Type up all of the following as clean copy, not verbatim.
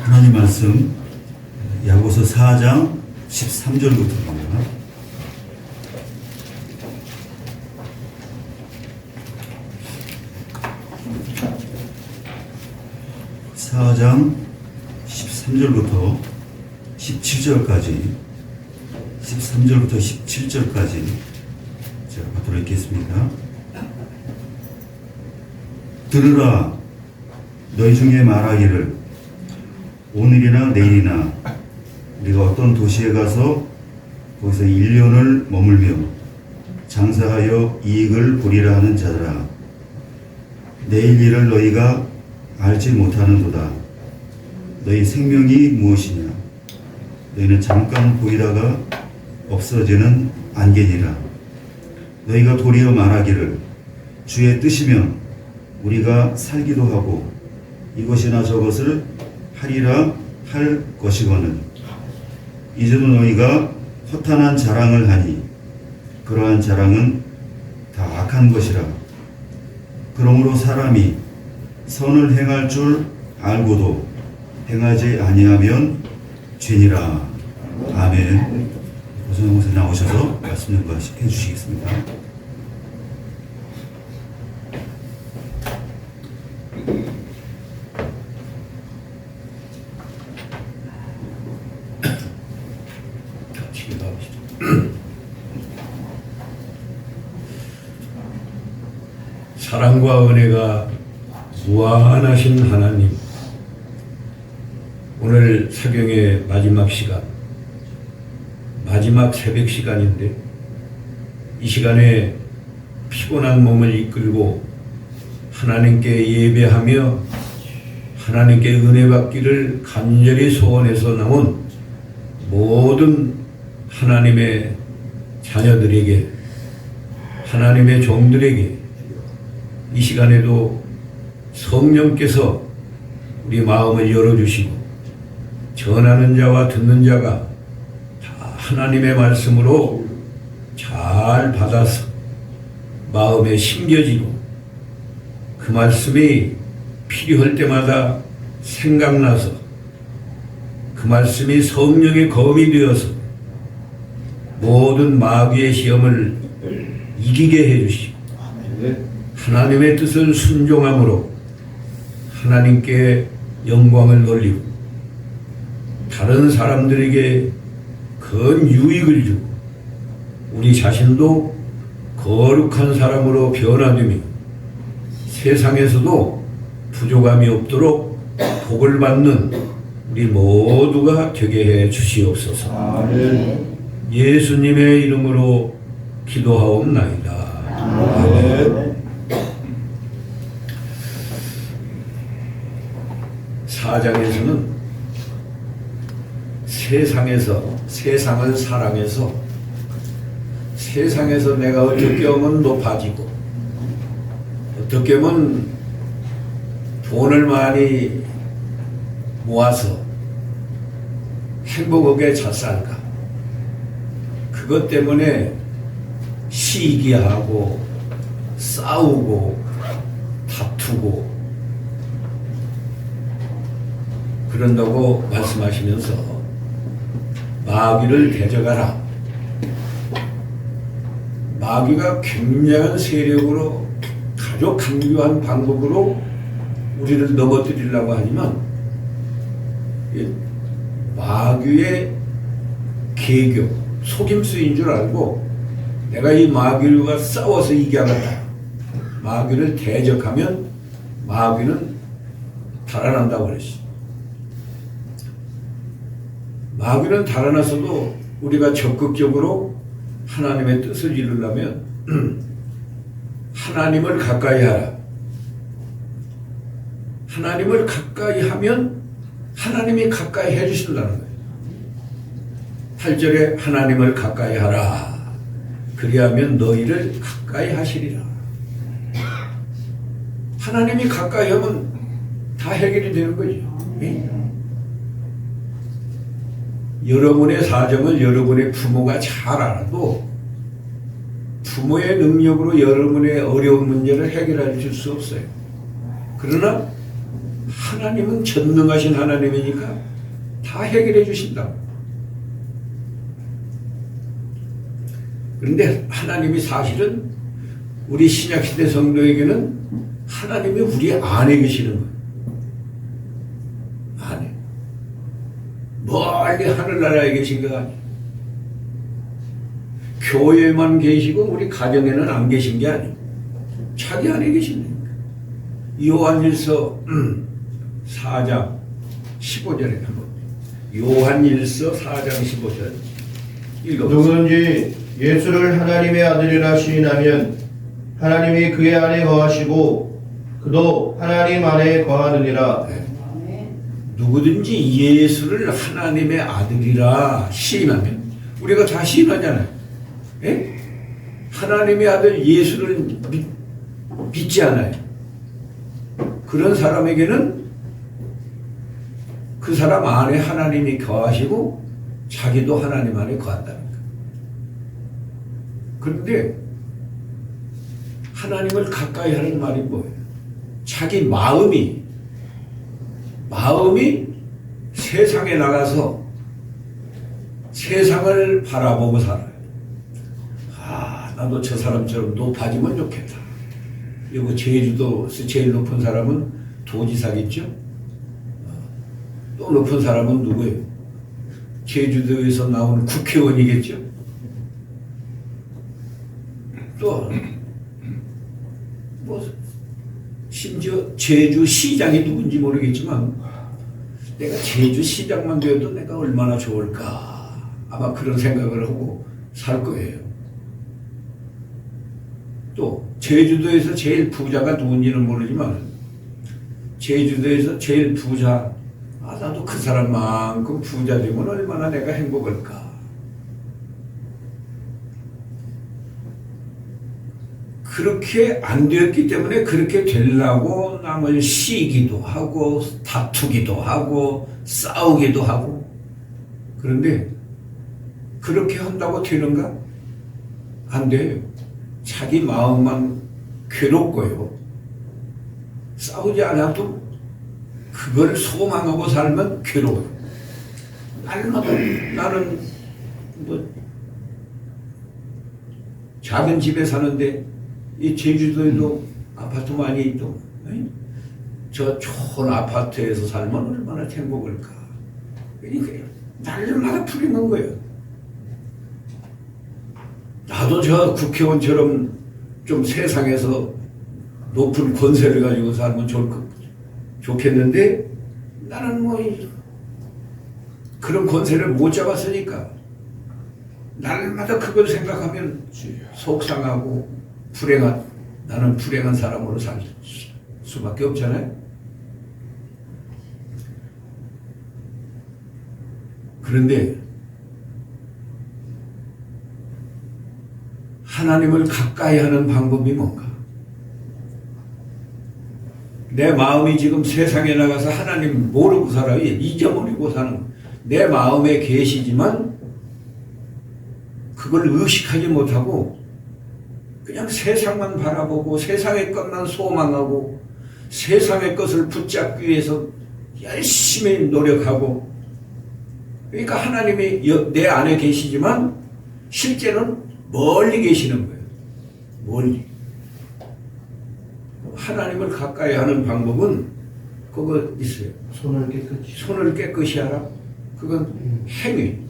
하나님 말씀 야고보서 4장 13절부터입니다. (4장 13절부터 17절까지) 13절부터 17절까지 제가 받도록 읽겠습니다. 들으라, 너희 중에 말하기를 오늘이나 내일이나 우리가 어떤 도시에 가서 거기서 1년을 머물며 장사하여 이익을 보리라 하는 자들아, 내일 일을 너희가 알지 못하는도다. 너희 생명이 무엇이냐? 너희는 잠깐 보이다가 없어지는 안개니라. 너희가 도리어 말하기를 주의 뜻이면 우리가 살기도 하고 이것이나 저것을 하리라 할 것이거늘 이제도 너희가 허탄한 자랑을 하니 그러한 자랑은 다 악한 것이라. 그러므로 사람이 선을 행할 줄 알고도 행하지 아니하면 죄니라. 아멘. 고성영 목사님 나오셔서 말씀 연구해 주시겠습니다. 사랑과 은혜가 무한하신 하나님, 오늘 사경의 마지막 시간, 마지막 새벽 시간인데 이 시간에 피곤한 몸을 이끌고 하나님께 예배하며 하나님께 은혜 받기를 간절히 소원해서 나온 모든 하나님의 자녀들에게, 하나님의 종들에게 이 시간에도 성령께서 우리 마음을 열어주시고 전하는 자와 듣는 자가 다 하나님의 말씀으로 잘 받아서 마음에 심겨지고 그 말씀이 필요할 때마다 생각나서 그 말씀이 성령의 검이 되어서 모든 마귀의 시험을 이기게 해주시고 하나님의 뜻을 순종함으로 하나님께 영광을 돌리고 다른 사람들에게 큰 유익을 주고 우리 자신도 거룩한 사람으로 변화되며 세상에서도 부족함이 없도록 복을 받는 우리 모두가 되게 해 주시옵소서. 아멘. 예수님의 이름으로 기도하옵나이다. 아멘. 사장에서는 세상을 사랑해서 세상에서 내가 어떻게 하면 높아지고 어떻게 하면 돈을 많이 모아서 행복하게 잘 살까, 그것 때문에 시기하고 싸우고 다투고 그런다고 말씀하시면서 마귀를 대적하라. 마귀가 굉장한 세력으로 아주 강교한 방법으로 우리를 넘어뜨리려고 하지만 마귀의 계교, 속임수인 줄 알고 내가 이 마귀와 싸워서 이겨야겠다. 마귀를 대적하면 마귀는 달아난다고 그랬어. 마귀는 달아나서도 우리가 적극적으로 하나님의 뜻을 이루려면 하나님을 가까이 하라. 하나님을 가까이 하면 하나님이 가까이 해주신다는 거예요. 8절에 하나님을 가까이 하라. 그리하면 너희를 가까이 하시리라. 하나님이 가까이 하면 다 해결이 되는 거죠. 여러분의 사정을 여러분의 부모가 잘 알아도 부모의 능력으로 여러분의 어려운 문제를 해결해 줄 수 없어요. 그러나 하나님은 전능하신 하나님이니까 다 해결해 주신다. 그런데 하나님이 사실은 우리 신약시대 성도에게는 하나님이 우리 안에 계시는 거예요. 안에. 멀리 하늘나라에 계신 거 아니에요. 교회만 계시고 우리 가정에는 안 계신 게 아니에요. 자기 안에 계신 거예요. 요한일서 4장 15절에 한번 요한일서 4장 15절 읽어보세요. 누구든지 예수를 하나님의 아들이라 시인하면 하나님이 그의 안에 거하시고 그도 하나님 안에 거하느니라. 누구든지 예수를 하나님의 아들이라 시인하면 우리가 다 시인하잖아요. 예? 하나님의 아들 예수를 믿지 않아요. 그런 사람에게는 그 사람 안에 하나님이 거하시고 자기도 하나님 안에 거한다는 거예요. 그런데 하나님을 가까이 하는 말이 뭐예요? 자기 마음이 세상에 나가서 세상을 바라보고 살아요. 아, 나도 저 사람처럼 높아지면 좋겠다. 여기 제주도에서 제일 높은 사람은 도지사겠죠? 또 높은 사람은 누구예요? 제주도에서 나온 국회의원이겠죠? 또 심지어 제주시장이 누군지 모르겠지만 내가 제주시장만 되어도 내가 얼마나 좋을까 아마 그런 생각을 하고 살 거예요. 또 제주도에서 제일 부자가 누군지는 모르지만 제주도에서 제일 부자 나도 그 사람만큼 부자 되면 얼마나 내가 행복할까. 그렇게 안 되었기 때문에 그렇게 되려고 남을 시기도 하고 다투기도 하고 싸우기도 하고. 그런데 그렇게 한다고 되는가? 안 돼요. 자기 마음만 괴롭고요. 싸우지 않아도 그걸 소망하고 살면 괴로워요. 날마다 나는 작은 집에 사는데 이 제주도에도 아파트 많이 있고 저 좋은 아파트에서 살면 얼마나 행복할까. 그러니까 날마다 풀리는 거예요. 나도 저 국회의원처럼 좀 세상에서 높은 권세를 가지고 살면 좋겠는데 나는 그런 권세를 못 잡았으니까 날마다 그걸 생각하면 속상하고 나는 불행한 사람으로 살 수밖에 없잖아요. 그런데 하나님을 가까이 하는 방법이 뭔가? 내 마음이 지금 세상에 나가서 하나님 모르고 살아요. 잊어버리고 사는 거예요. 내 마음에 계시지만 그걸 의식하지 못하고 그냥 세상만 바라보고 세상의 것만 소망하고 세상의 것을 붙잡기 위해서 열심히 노력하고, 그러니까 하나님이 내 안에 계시지만 실제는 멀리 계시는 거예요. 멀리. 하나님을 가까이 하는 방법은 그거 있어요. 손을 깨끗이 하라. 그건 행위.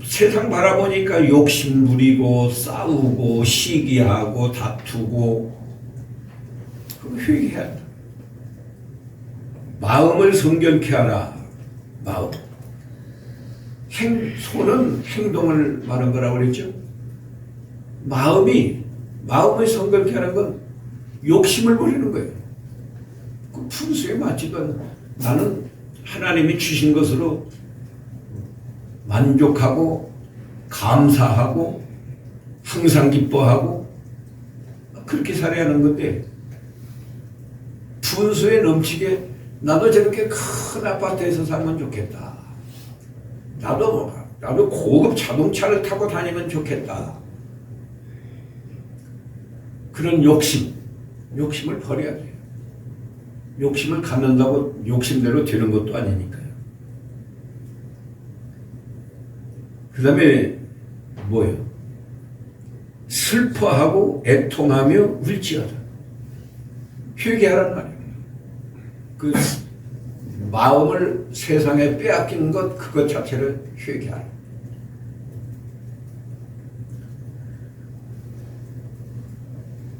세상 바라보니까 욕심 부리고 싸우고 시기하고 다투고 그거 회개해야 한다. 마음을 성결케 하라. 마음. 손은 행동을 말한 거라고 그랬죠. 마음을 성결케 하는 건 욕심을 버리는 거예요. 그 분수에 맞지도 않는, 나는 하나님이 주신 것으로 만족하고 감사하고 항상 기뻐하고 그렇게 살아야 하는 건데, 분수에 넘치게 나도 저렇게 큰 아파트에서 살면 좋겠다. 나도 고급 자동차를 타고 다니면 좋겠다. 그런 욕심을 버려야 돼요. 욕심을 갖는다고 욕심대로 되는 것도 아니니까요. 그 다음에 뭐예요? 슬퍼하고 애통하며 울지어다. 회개하란 말이에요. 그 마음을 세상에 빼앗긴 것, 그것 자체를 회개하라.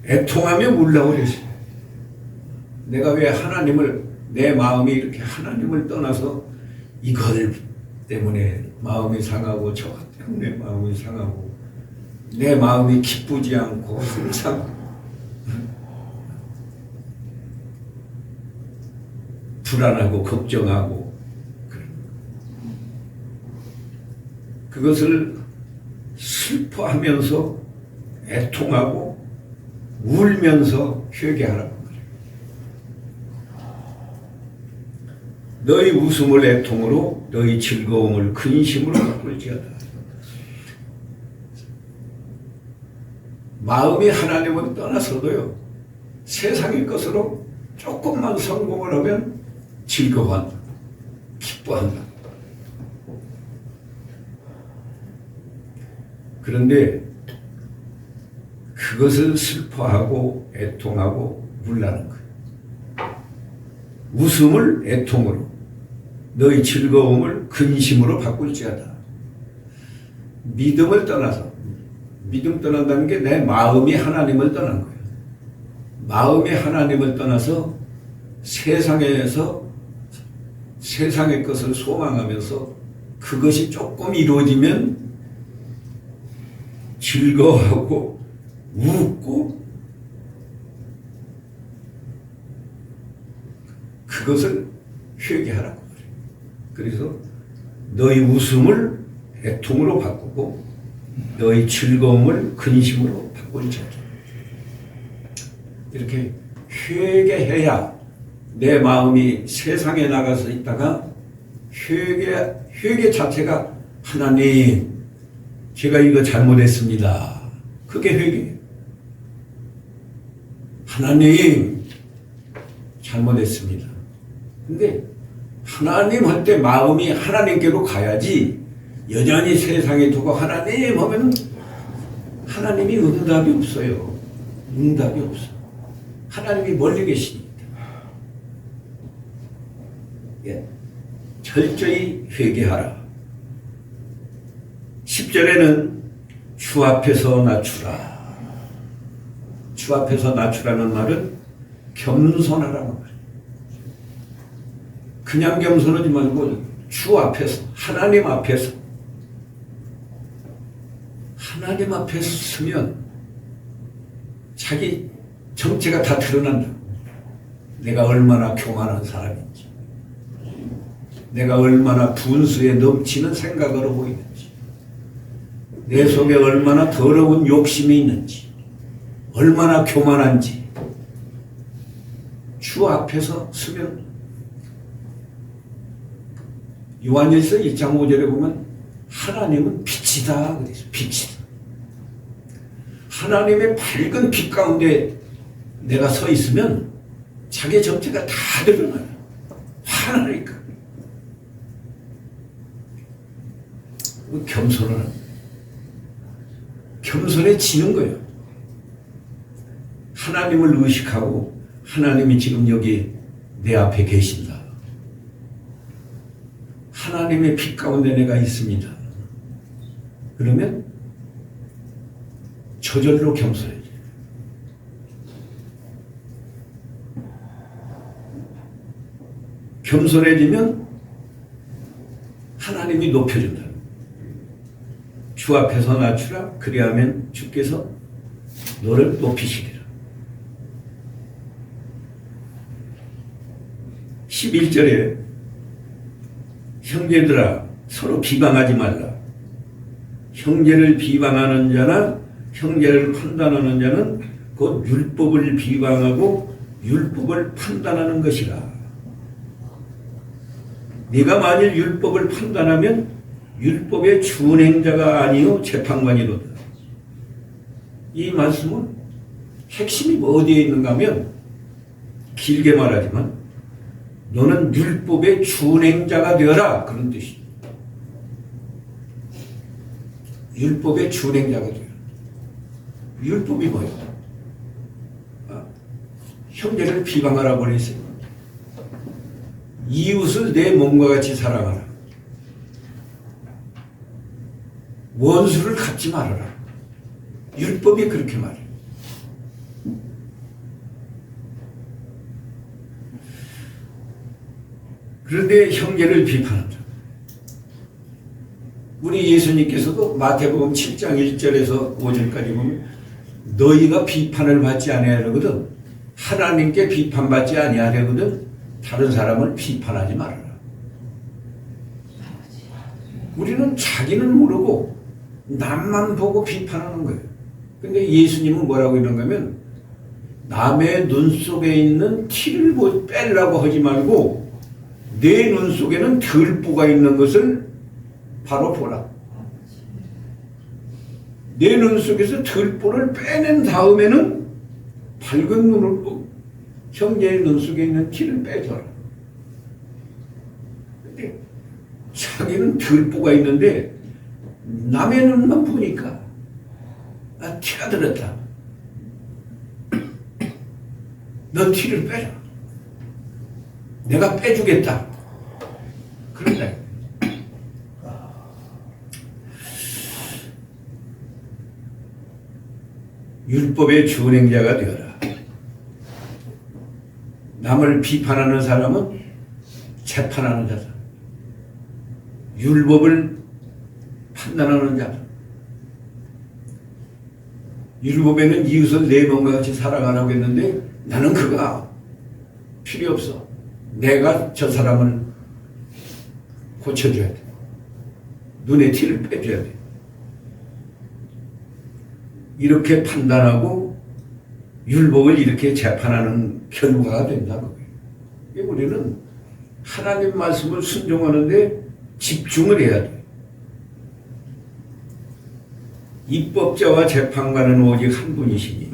애통하며 울라고 그랬어요. 내가 왜 하나님을, 내 마음이 이렇게 하나님을 떠나서 이걸 때문에 마음이 상하고 저것 때문에 마음이 상하고 내 마음이 기쁘지 않고 항상 불안하고 걱정하고 그것을 슬퍼하면서 애통하고 울면서 회개하라고 그래요. 너희 웃음을 애통으로 너희 즐거움을 근심으로 바꿀지어다. 마음이 하나님을 떠나서도요, 세상의 것으로 조금만 성공을 하면 즐거워한다, 기뻐한다. 그런데 그것을 슬퍼하고 애통하고 울라는 거예요. 웃음을 애통으로 너희 즐거움을 근심으로 바꿀지어다. 믿음을 떠나서, 믿음 떠난다는 게 내 마음이 하나님을 떠난 거예요. 마음이 하나님을 떠나서 세상에서 세상의 것을 소망하면서 그것이 조금 이루어지면 즐거워하고 웃고 그것을 회개하라고 그래요. 그래서 너희 웃음을 애통으로 바꾸고 너희 즐거움을 근심으로 바꿀지어다. 이렇게 회개해야 내 마음이 세상에 나가서 있다가 회개 자체가 하나님, 제가 이거 잘못했습니다. 그게 회개예요. 하나님, 잘못했습니다. 근데 하나님 할 때 마음이 하나님께로 가야지 여전히 세상에 두고 하나님 하면 하나님이 응답이 없어요. 응답이 없어. 하나님이 멀리 계시니까. 예. 철저히 회개하라. 10절에는 주 앞에서 낮추라. 주 앞에서 낮추라는 말은 겸손하라는 말이에요. 그냥 겸손하지 말고 주 앞에서, 하나님 앞에서, 하나님 앞에 서면 자기 정체가 다 드러난다. 내가 얼마나 교만한 사람인지, 내가 얼마나 분수에 넘치는 생각으로 보이는지, 내 속에 얼마나 더러운 욕심이 있는지, 얼마나 교만한지 주 앞에서 서면, 요한일서 1장 5절에 보면 하나님은 빛이다 그래서 빛이다. 하나님의 밝은 빛 가운데 내가 서 있으면 자기 정체가 다 드러나요. 화나니까. 겸손해지는 거예요. 하나님을 의식하고 하나님이 지금 여기 내 앞에 계신다. 하나님의 빛 가운데 내가 있습니다. 그러면 저절로 겸손해져요. 겸손해지면 하나님이 높여준다. 주 앞에서 낮추라. 그리하면 주께서 너를 높이시리라. 11절에 형제들아 서로 비방하지 말라. 형제를 비방하는 자나 형제를 판단하는 자는 곧 율법을 비방하고 율법을 판단하는 것이라. 네가 만일 율법을 판단하면 율법의 준행자가 아니요 재판관이로다. 이 말씀은 핵심이 어디에 있는가 하면 길게 말하지만 너는 율법의 준행자가 되어라. 그런 뜻이에요. 율법의 준행자가 되어라. 율법이 뭐예요? 형제를 비방하라고 그랬어요. 이웃을 내 몸과 같이 사랑하라. 원수를 갚지 말아라. 율법이 그렇게 말해요. 그런데 형제를 비판한다. 우리 예수님께서도 마태복음 7장 1절에서 5절까지 보면 너희가 비판을 받지 아니하려거든 하나님께 비판받지 아니하려거든 다른 사람을 비판하지 말아라. 우리는 자기는 모르고 남만 보고 비판하는 거예요. 근데 예수님은 뭐라고 했는가 하면 남의 눈 속에 있는 티를 빼려고 하지 말고 내 눈 속에는 들보가 있는 것을 바로 보라. 내 눈 속에서 들보를 빼낸 다음에는 밝은 눈으로 형제의 눈 속에 있는 티를 빼줘라. 근데 자기는 들보가 있는데 남의 눈만 보니까 티가 들었다. 너 티를 빼라. 내가 빼주겠다. 그런다. 율법의 준행자가 되어라. 남을 비판하는 사람은 재판하는 자다. 율법을 판단하는 자다. 율법에는 이웃을 내 몸과 같이 사랑하라고 했는데 나는 그가 필요 없어. 내가 저 사람을 고쳐줘야 돼. 눈에 티를 빼줘야 돼. 이렇게 판단하고 율법을 이렇게 재판하는 결과가 된다는 거예요. 우리는 하나님 말씀을 순종하는데 집중을 해야 돼. 입법자와 재판관은 오직 한 분이시니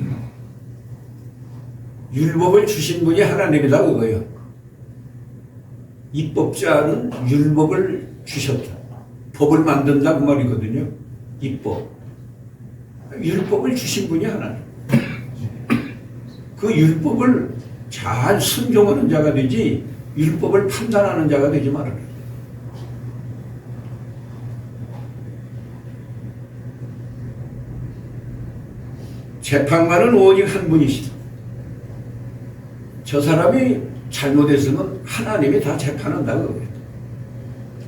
율법을 주신 분이 하나님이다 그거예요. 입법자는 율법을 주셨다. 법을 만든다 그 말이거든요. 입법. 율법을 주신 분이 하나님. 그 율법을 잘 순종하는 자가 되지 율법을 판단하는 자가 되지 말아라. 재판관은 오직 한 분이시다. 저 사람이 잘못했으면 하나님이 다 재판한다고 그래요.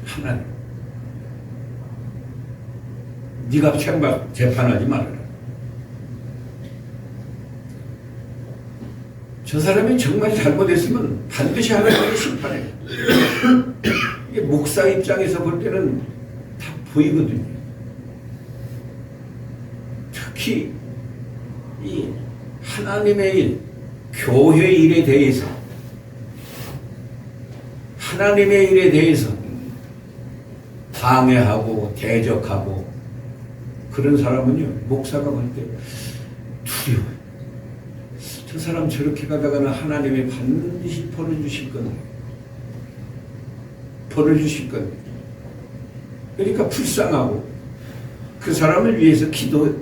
하나님. 네가 재판하지 말아라. 저 사람이 정말 잘못했으면 반드시 하나님이 심판해요. 이게 목사 입장에서 볼 때는 다 보이거든요. 특히 이 하나님의 일, 교회 일에 대해서 하나님의 일에 대해서 방해하고 대적하고 그런 사람은요 목사가 볼 때 두려워요. 저 사람 저렇게 가다가는 하나님이 반드시 벌을 주실 건데 벌을 주실 건데 그러니까 불쌍하고 그 사람을 위해서 기도하게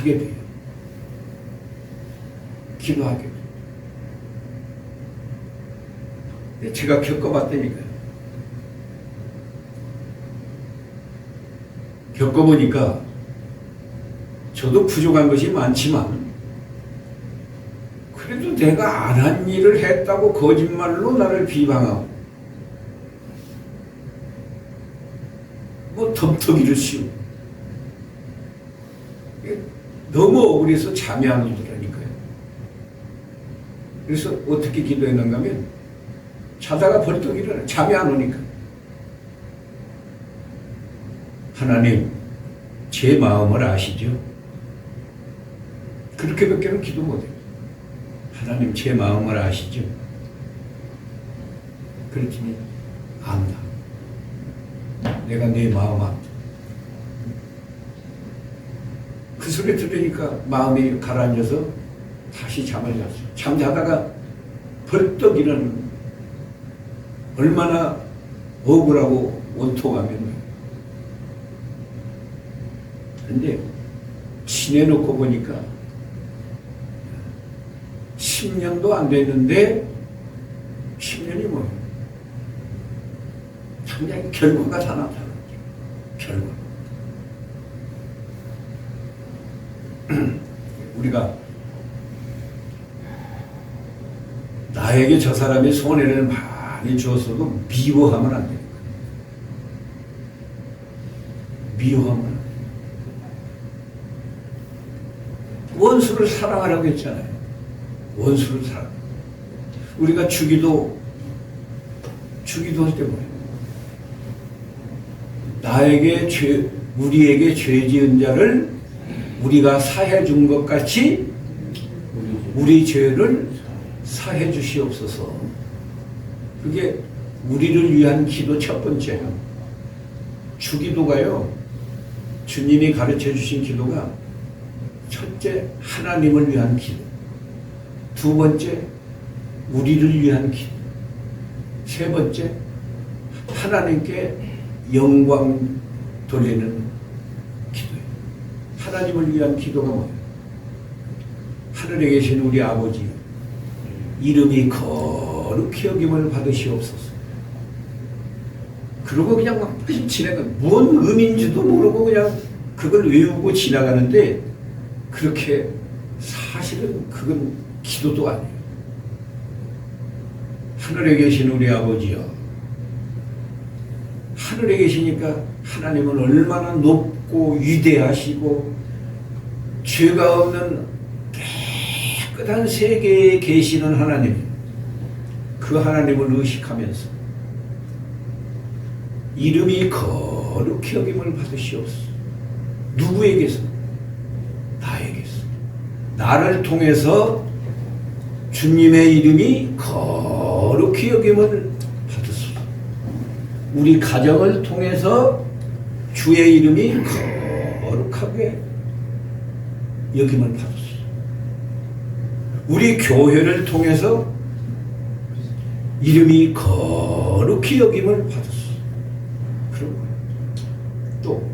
돼요. 기도하게 돼요. 제가 겪어봤다니까요. 겪어보니까 저도 부족한 것이 많지만 그래도 내가 안 한 일을 했다고 거짓말로 나를 비방하고 뭐 덤터기를 씌우고 너무 억울해서 잠이 안 오더라니까요. 그래서 어떻게 기도했는가 하면 자다가 벌떡 일어나 잠이 안 오니까 하나님 제 마음을 아시죠? 그렇게밖에는 기도 못해요. 하나님 제 마음을 아시죠? 그랬더니 안다. 내가 네 마음 안다. 그 소리 들으니까 마음이 가라앉아서 다시 잠을 잤어요. 잠자다가 벌떡 일어나는 얼마나 억울하고 원통하면. 근데 지내놓고 보니까 10년도 안 됐는데 10년이 뭐예요? 당장 결과가 다 나타나죠. 결과. 우리가 나에게 저 사람이 손해를 많이 주었어도 미워하면 안 돼요. 미워하면 안 돼요. 원수를 사랑하라고 했잖아요. 원수를 사랑. 우리가 주기도 할 때 뭐예요? 우리에게 죄 지은 자를 우리가 사해 준 것 같이 우리 죄를 사해 주시옵소서. 그게 우리를 위한 기도 첫 번째예요. 주기도가요. 주님이 가르쳐 주신 기도가 첫째, 하나님을 위한 기도. 두 번째, 우리를 위한 기도. 세 번째, 하나님께 영광 돌리는 기도예요. 하나님을 위한 기도가 뭐예요? 하늘에 계신 우리 아버지, 이름이 거룩히 여김을 받으시옵소서. 그러고 그냥 막 지나가, 뭔 의미인지도 모르고 그냥 그걸 외우고 지나가는데, 그렇게 사실은 그건 기도도 아니에요. 하늘에 계신 우리 아버지요. 하늘에 계시니까 하나님은 얼마나 높고 위대하시고 죄가 없는 깨끗한 세계에 계시는 하나님. 그 하나님을 의식하면서 이름이 거룩히 여김을 받으시옵소서. 누구에게서? 나에게서. 나를 통해서 주님의 이름이 거룩히 여김을 받으소서. 우리 가정을 통해서 주의 이름이 거룩하게 여김을 받으소서. 우리 교회를 통해서 이름이 거룩히 여김을 받으소서. 그런 거예요. 또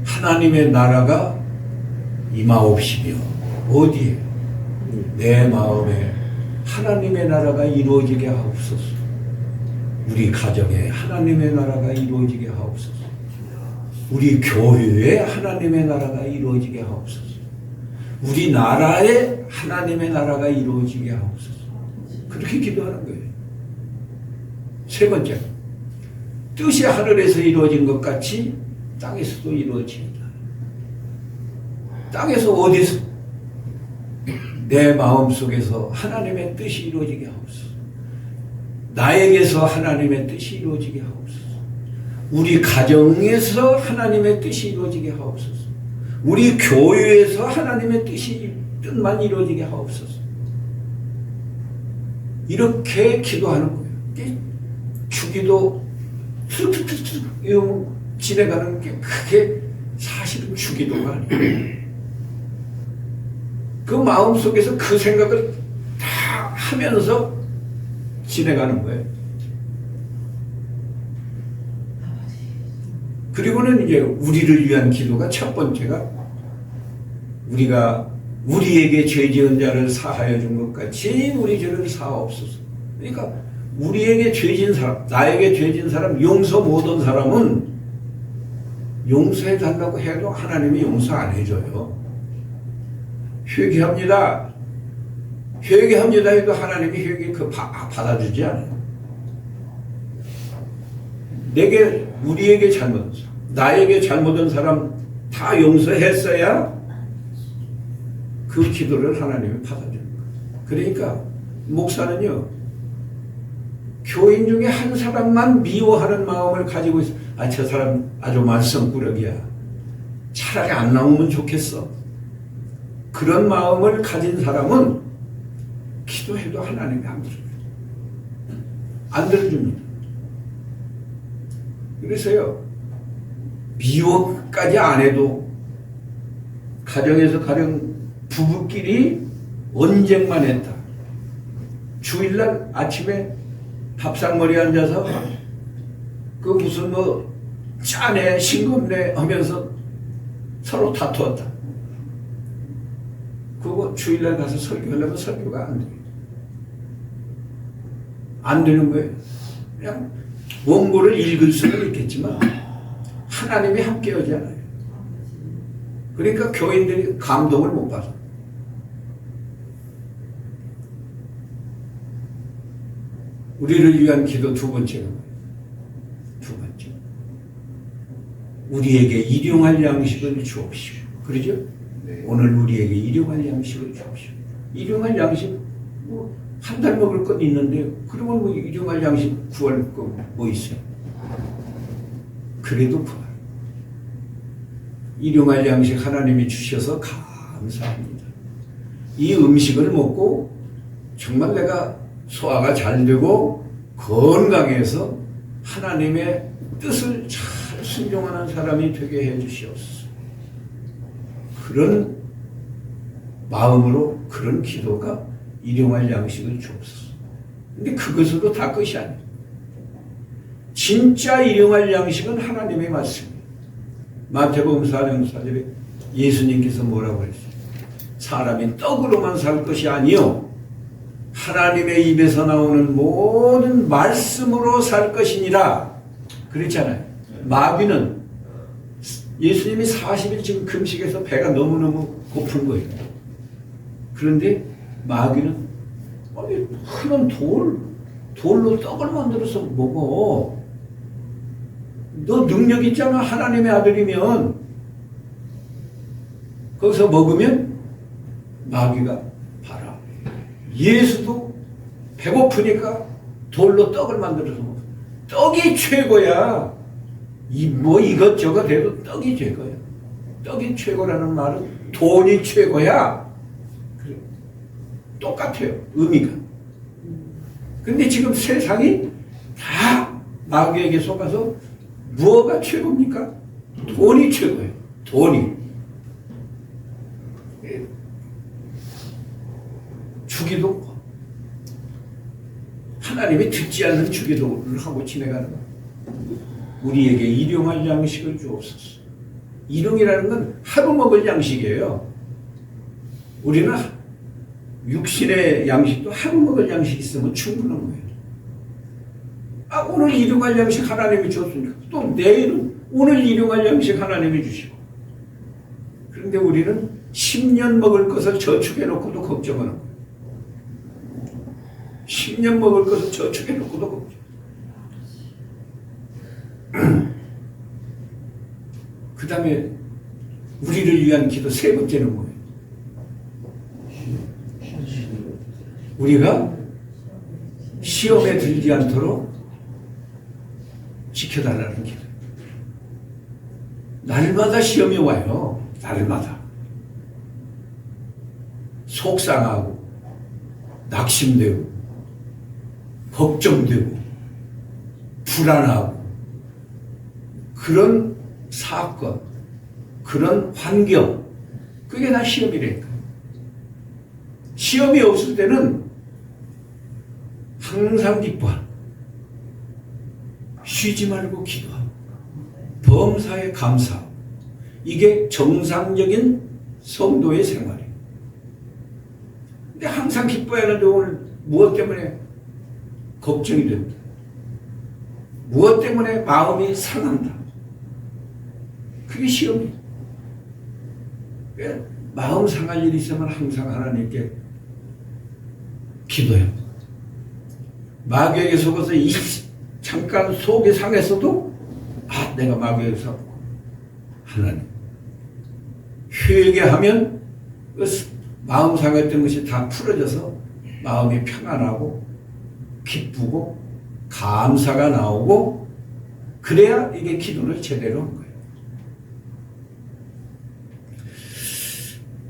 하나님의 나라가 임하옵시며 어디에? 내 마음에 하나님의 나라가 이루어지게 하옵소서. 우리 가정에 하나님의 나라가 이루어지게 하옵소서. 우리 교회에 하나님의 나라가 이루어지게 하옵소서. 우리 나라에 하나님의 나라가 이루어지게 하옵소서. 그렇게 기도하는 거예요. 세 번째, 뜻이 하늘에서 이루어진 것 같이 땅에서도 이루어집니다. 땅에서 어디서? 내 마음속에서 하나님의 뜻이 이루어지게 하옵소서. 나에게서 하나님의 뜻이 이루어지게 하옵소서. 우리 가정에서 하나님의 뜻이 이루어지게 하옵소서. 우리 교회에서 하나님의 뜻만 이루어지게 하옵소서. 이렇게 기도하는 거예요. 주기도 툭툭툭툭 지내가는 게 그게 사실은 주기도가 아니에요. 그 마음속에서 그 생각을 다 하면서 지내가는 거예요. 그리고는 이제 우리를 위한 기도가 첫 번째가 우리가 우리에게 죄 지은 자를 사하여 준 것 같이 우리 죄를 사하옵소서. 그러니까 우리에게 죄 지은 사람, 나에게 죄 지은 사람, 용서 못한 사람은 용서해 달라고 해도 하나님이 용서 안 해줘요. 회개합니다. 회개합니다 해도 하나님이 회개 받아주지 않아요. 우리에게 잘못한 사람, 나에게 잘못한 사람 다 용서했어야 그 기도를 하나님이 받아주는 거예요. 그러니까 목사는요, 교인 중에 한 사람만 미워하는 마음을 가지고 있어. 저 사람 아주 말썽꾸러기야. 차라리 안 나오면 좋겠어. 그런 마음을 가진 사람은 기도해도 하나님이 안 들어줍니다. 안 들어줍니다. 그래서요, 미워까지 안 해도 가정에서 가령 부부끼리 언쟁만 했다. 주일날 아침에 밥상머리에 앉아서 그 무슨 뭐 짜네 싱겁네 하면서 서로 다투었다. 그거 주일날 가서 설교하려면 설교가 안 돼요. 안 되는 거예요. 그냥 원고를 읽을 수는 있겠지만 하나님이 함께 하지 않아요. 그러니까 교인들이 감동을 못 받아. 우리를 위한 기도 두 번째는 뭐예요? 두 번째. 우리에게 일용할 양식을 주옵시고. 그러죠? 네. 오늘 우리에게 일용할 양식을 주옵시고. 일용할 양식, 뭐, 한 달 먹을 건 있는데, 그러면 뭐 일용할 양식 구할 거 뭐 있어요? 그래도 구할. 일용할 양식 하나님이 주셔서 감사합니다. 이 음식을 먹고 정말 내가 소화가 잘 되고 건강해서 하나님의 뜻을 잘 순종하는 사람이 되게 해 주시옵소서. 그런 마음으로 그런 기도가 일용할 양식을 주옵소서. 근데 그것으로 다 끝이 아니에요. 진짜 일용할 양식은 하나님의 말씀이에요. 마태복음 4장 4절에 예수님께서 뭐라고 그랬어요? 사람이 떡으로만 살 것이 아니요 하나님의 입에서 나오는 모든 말씀으로 살 것이니라 그랬잖아요. 마귀는 예수님이 40일 지금 금식해서 배가 너무너무 고픈 거예요. 그런데 마귀는 아니 흔한 돌로 떡을 만들어서 먹어. 너 능력 있잖아. 하나님의 아들이면. 거기서 먹으면 마귀가 봐라. 예수도 배고프니까 돌로 떡을 만들어서 먹어. 떡이 최고야. 뭐 이것저것 해도 떡이 최고야. 떡이 최고라는 말은 돈이 최고야. 그래. 똑같아요. 의미가. 근데 지금 세상이 다 마귀에게 속아서 무엇가 최고입니까? 돈이 최고예요. 돈이. 주기도 하나님이 듣지 않는 주기도를 하고 지내가는 거예요. 우리에게 일용할 양식을 주옵소서. 일용이라는 건 하루 먹을 양식이에요. 우리는 육신의 양식도 하루 먹을 양식 있으면 충분한 거예요. 아, 오늘 일용할 양식 하나님이 줬으니까 또 내일은 오늘 일용할 양식 하나님이 주시고. 그런데 우리는 10년 먹을 것을 저축해 놓고도 걱정하는 거예요. 10년 먹을 것을 저축해 놓고도 걱정. 그 다음에 우리를 위한 기도 세 번째는 뭐예요? 우리가 시험에 들지 않도록 지켜달라는 기도. 날마다 시험이 와요. 날마다. 속상하고 낙심되고 걱정되고 불안하고 그런 사건, 그런 환경, 그게 다 시험이라니까. 시험이 없을 때는 항상 기뻐하고 쉬지 말고 기도하고 범사에 감사하고 이게 정상적인 성도의 생활이에요. 근데 항상 기뻐해야 하는데 오늘 무엇 때문에 걱정이 된다. 무엇 때문에 마음이 상한다. 그게 시험이에요. 마음 상할 일이 있으면 항상 하나님께 기도해요. 마귀에게 속아서 잠깐 속이 상했어도 내가 마귀에게 속았고 하나님 회개하면 그 마음 상했던 것이 다 풀어져서 마음이 평안하고 기쁘고 감사가 나오고 그래야 이게 기도를 제대로 한 거예요.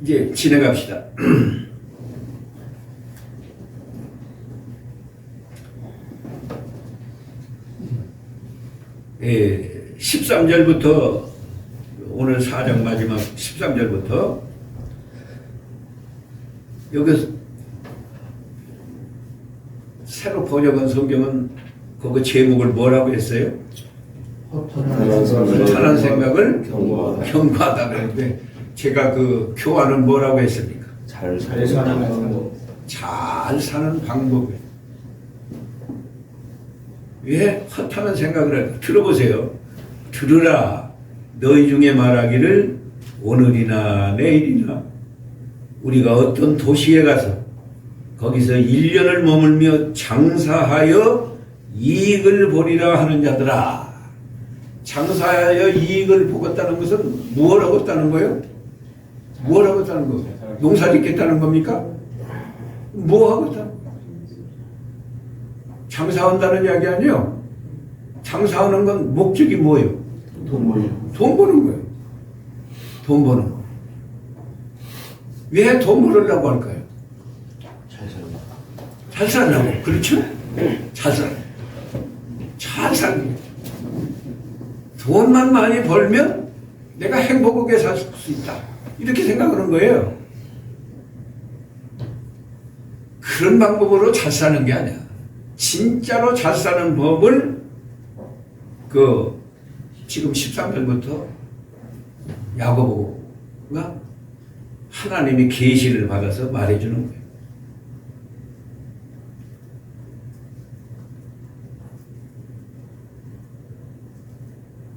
이제 진행합시다. 13절부터 오늘 4장 마지막 13절부터 여기서 새로 번역한 성경은 그거 제목을 뭐라고 했어요? 허탄한 생각을 경고하다 그랬는데 제가 그 교환은 뭐라고 했습니까? 잘 사는 방법. 잘 사는 방법이에요. 왜 허탄한 생각을 할까? 들어보세요. 들으라. 너희 중에 말하기를 오늘이나 내일이나 우리가 어떤 도시에 가서 거기서 1년을 머물며 장사하여 이익을 보리라 하는 자들아. 장사하여 이익을 보겠다는 것은 무엇을 하겠다는 거예요? 뭘 하겠다는 거예요? 농사 짓겠다는 겁니까? 뭐 하겠다는 거예요? 장사한다는 이야기 아니에요. 장사하는 건 목적이 뭐예요? 돈 벌려. 돈 버는 거예요. 돈 버는 거. 왜 돈 벌으려고 할까요? 잘 살려고. 그렇죠? 잘 살려고. 잘 살려고. 돈만 많이 벌면 내가 행복하게 살 수 있다. 이렇게 생각하는 거예요. 그런 방법으로 잘 사는 게 아니야. 진짜로 잘 사는 법을 지금 13절부터 야고보가 하나님의 계시를 받아서 말해주는 거예요.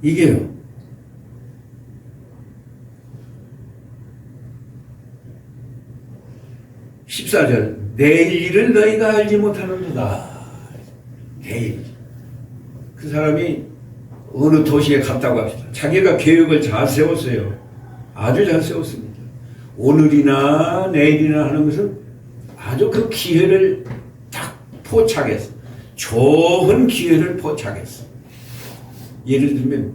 이게요. 14절 내일 일을 너희가 알지 못하는도다. 내일. 그 사람이 어느 도시에 갔다고 합시다. 자기가 계획을 잘 세웠어요. 아주 잘 세웠습니다. 오늘이나 내일이나 하는 것은 아주 그 기회를 딱 포착했어. 좋은 기회를 포착했어. 예를 들면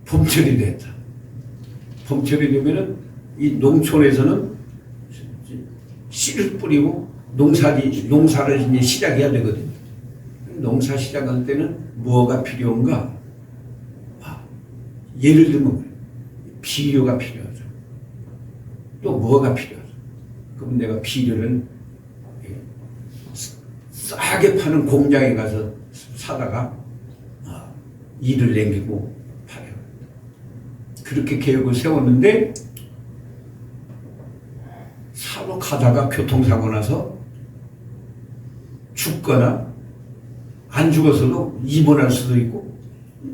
봄철이 됐다. 봄철이 되면은 이 농촌에서는 씨를 뿌리고 농사를 이제 시작해야 되거든요. 농사 시작할 때는 뭐가 필요한가? 예를 들면 비료가 필요하죠. 또 뭐가 필요하죠? 그럼 내가 비료를 싸게 파는 공장에 가서 사다가 일을 남기고 팔아요. 그렇게 계획을 세웠는데 사로 가다가 교통사고 나서 죽거나 안 죽어서도 입원할 수도 있고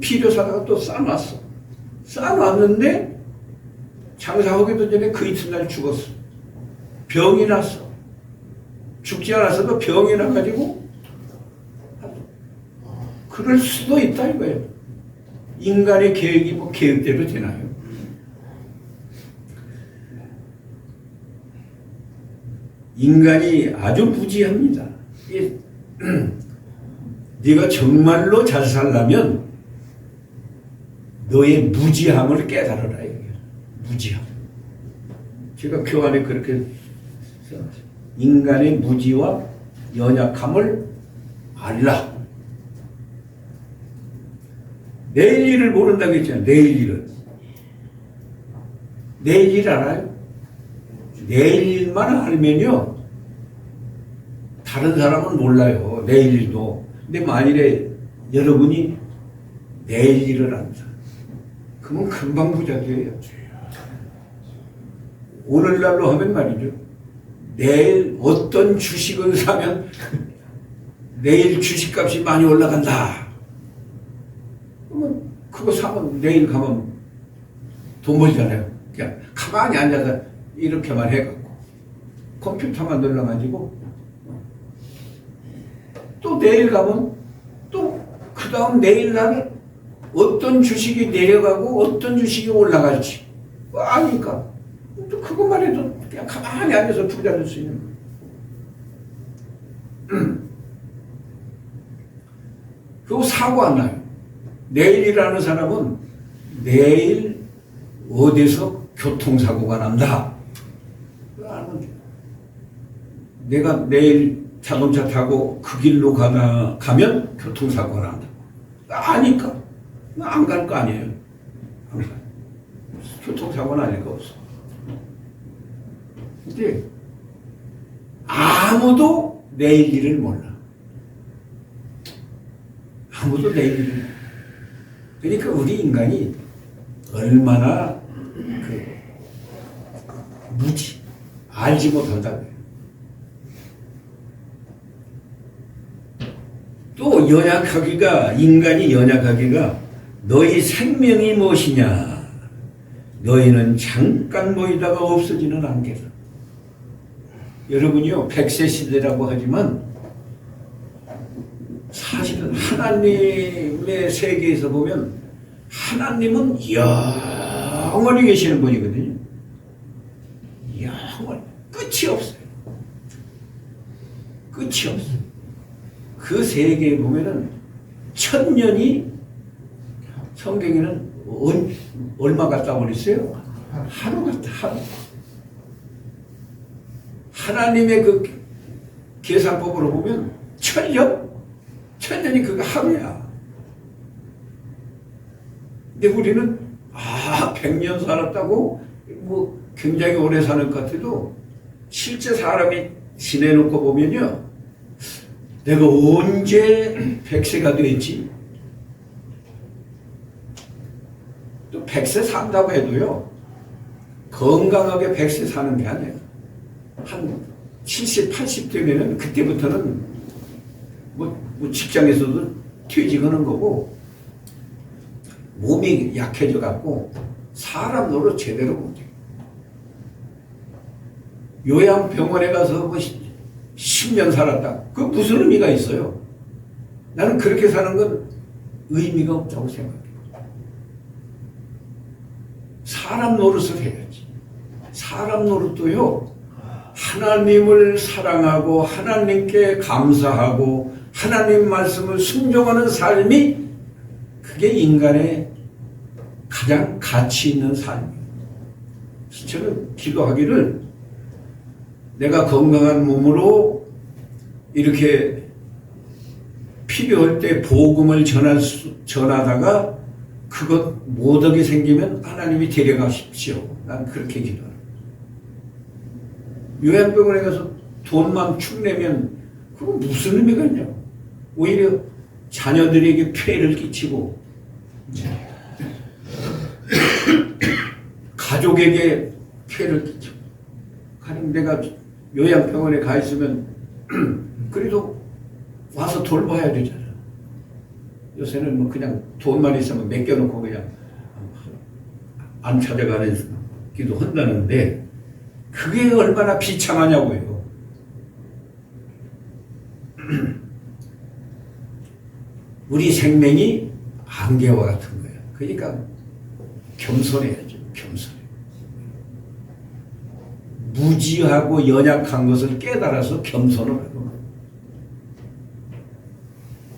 비료 사다가 또 싸놨어. 싸놨는데 장사하기도 전에 그 이튿날 죽었어. 병이 났어. 죽지 않았어도 병이 나가지고 그럴 수도 있다 이거예요. 인간의 계획이 뭐 계획대로 되나요? 인간이 아주 무지합니다. 네가 정말로 잘 살려면 너의 무지함을 깨달아라. 무지함. 제가 교환에 그렇게 써놨어요. 인간의 무지와 연약함을 알라. 내일 일을 모른다고 했잖아요. 내일 일을. 내일 일 알아요? 내일 일만 알면요. 다른 사람은 몰라요. 내일 일도. 근데 만일에 여러분이 내일 일을 안다. 그러면 금방 부자 돼요. 오늘날로 하면 말이죠. 내일 어떤 주식을 사면 내일 주식값이 많이 올라간다. 그러면 그거 사면 내일 가면 돈 벌잖아요. 그냥 가만히 앉아서 이렇게만 해갖고 컴퓨터만 눌러가지고 또 내일 가면 또 그 다음 내일 날에 어떤 주식이 내려가고 어떤 주식이 올라갈지 아니까 또 그것만 해도 그냥 가만히 앉아서 부자 될 수 있는 거예요. 그리고 사고 안 나요. 내일이라는 사람은 내일 어디서 교통사고가 난다. 내가 내일 자동차 타고 그 길로 가면 교통사고가 난다. 아니까. 안 갈 거 아니에요. 안 가. 교통사고는 아닐 거 없어. 근데 아무도 내일 일을 몰라. 아무도 내일 일을 몰라. 그러니까 우리 인간이 얼마나 무지, 알지 못한다고요. 또 연약하기가, 인간이 연약하기가 너희 생명이 무엇이냐? 너희는 잠깐 보이다가 없어지는 안개다. 여러분이요, 100세 시대라고 하지만 사실은 하나님의 세계에서 보면 하나님은 영원히 계시는 분이거든요. 영원히. 끝이 없어요. 끝이 없어요. 그 세계에 보면은 1000년이 성경에는 얼마 갖다 버렸어요? 하루 같다, 하루. 하나님의 그 계산법으로 보면 1000년? 1000년이 그거 하루야. 근데 우리는 100년 살았다고 뭐 굉장히 오래 사는 것 같아도 실제 사람이 지내놓고 보면요, 내가 언제 100세가 됐지? 또 100세 산다고 해도요, 건강하게 100세 사는 게 아니에요. 한 70, 80 되면은 그때부터는 뭐 직장에서도 퇴직하는 거고, 몸이 약해져 갖고 사람 노릇 제대로 못해. 요양병원에 가서 뭐 10년 살았다. 그 무슨 의미가 있어요? 나는 그렇게 사는 건 의미가 없다고 생각해요. 사람 노릇을 해야지. 사람 노릇도요, 하나님을 사랑하고 하나님께 감사하고 하나님 말씀을 순종하는 삶이, 그게 인간의 가장 가치 있는 삶이에요. 저는 기도하기를, 내가 건강한 몸으로 이렇게 필요할 때 복음을 전하다가 그것 모독이 생기면 하나님이 데려가십시오. 난 그렇게 기도합니다. 요양병원에 가서 돈만 축 내면 그거 무슨 의미가 있냐고. 오히려 자녀들에게 폐해를 끼치고 가족에게 폐해를 끼치고. 가령 내가 요양병원에 가 있으면 그래도 와서 돌봐야 되잖아. 요새는 뭐 그냥 돈만 있으면 맡겨놓고 그냥 안 찾아가는 기도 한다는데, 그게 얼마나 비참하냐고요. 우리 생명이 안개와 같은 거예요. 그러니까 겸손해야죠. 겸손해. 무지하고 연약한 것을 깨달아서 겸손을 하고,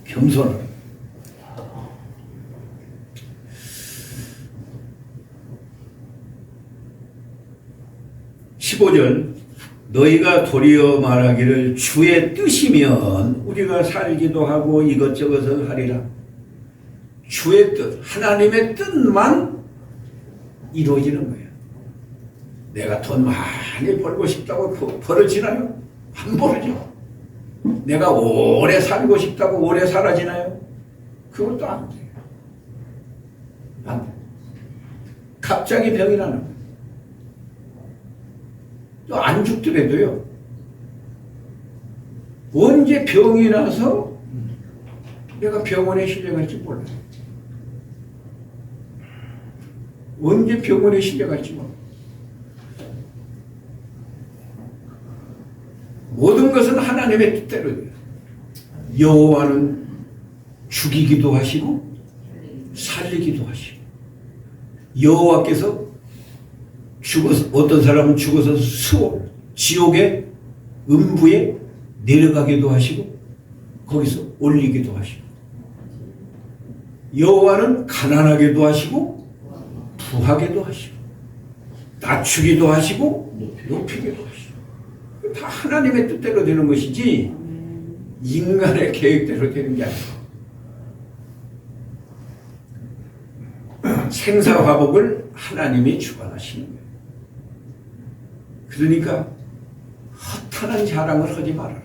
겸손을 하고. 15절, 너희가 도리어 말하기를 주의 뜻이면 우리가 살기도 하고 이것저것을 하리라. 주의 뜻, 하나님의 뜻만 이루어지는 거예요. 내가 돈 많이 벌고 싶다고 벌어지나요? 안 벌어져. 내가 오래 살고 싶다고 오래 살아지나요? 그것도 안 돼요. 안 돼. 갑자기 병이 나는 거예요. 또 안 죽더라도요, 언제 병이 나서 내가 병원에 실려갈지 몰라요. 언제 병원에 실려갈지 몰라요. 모든 것은 하나님의 뜻대로예요. 여호와는 죽이기도 하시고 살리기도 하시고, 여호와께서 죽어서, 어떤 사람은 죽어서 지옥의 음부에 내려가기도 하시고 거기서 올리기도 하시고, 여호와는 가난하게도 하시고 부하게도 하시고 낮추기도 하시고 높이기도 하시고, 다 하나님의 뜻대로 되는 것이지 인간의 계획대로 되는 게 아니고, 생사화복을 하나님이 주관하시는 거예요. 그러니까 헛하는 자랑을 하지 말아라.